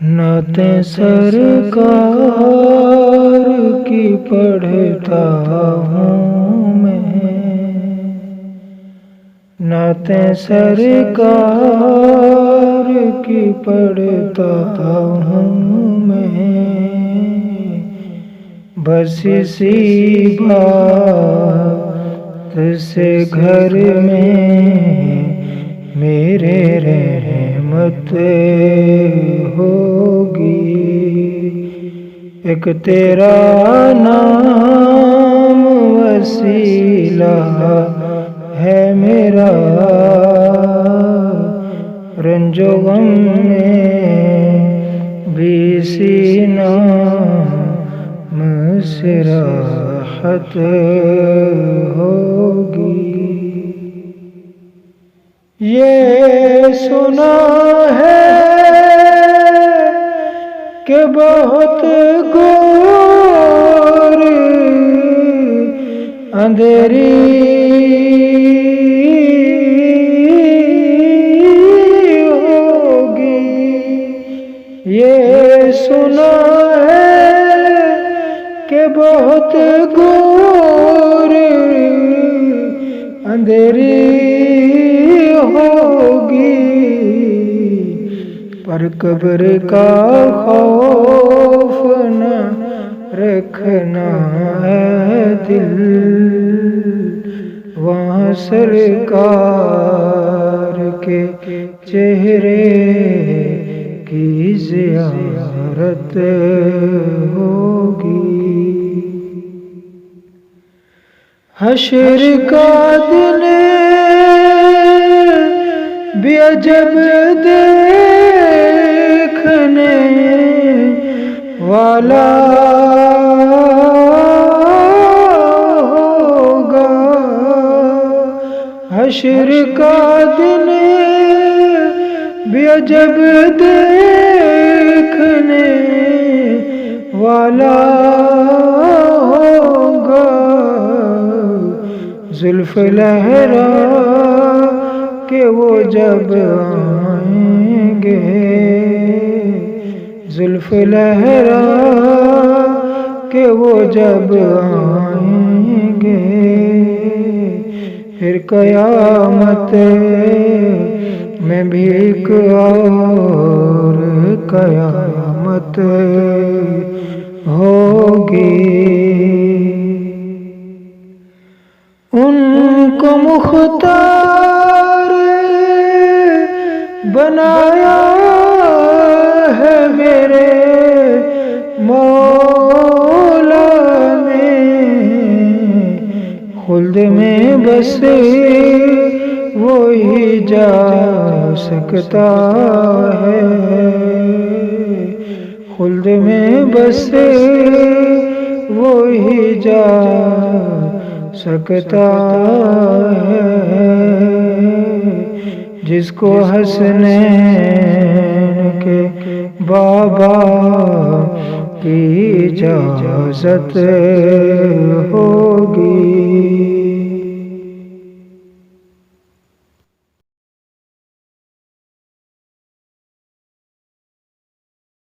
نعتیں سرکار کی پڑھتا ہوں میں، نعتیں سرکار کی پڑھتا ہوں میں، بس اسی بات سے گھر میں میرے رحمت ہوگی۔ ایک تیرا نام وسیلہ ہے میرا، رنج و غم میں بھی اسی نام سے راحت ہوگی۔ یہ سنا ہے کہ بہت گور اندھیری ہوگی، یہ سنا ہے کہ بہت گور اندھیری ہوگی، پر قبر کا خوف نہ رکھنا ہے دل، وہاں سرکار کے چہرے کی زیارت ہوگی۔ حشر کا دن بھی عجب دیکھنے والا ہوگا، حشر کا دن بھی عجب دیکھنے والا ہوگا، زلف لہرا کہ وہ جب آئیں گے، زلف لہرا کہ وہ جب آئیں گے، پھر قیامت میں بھی ایک اور قیامت ہوگی۔ ان کو مختار بنایا ہے میرے مولا نے، خلد میں بس وہی جا سکتا ہے، خلد میں بس وہی جا سکتا ہے، جس کو حسنین کے بابا کی اجازت ہوگی۔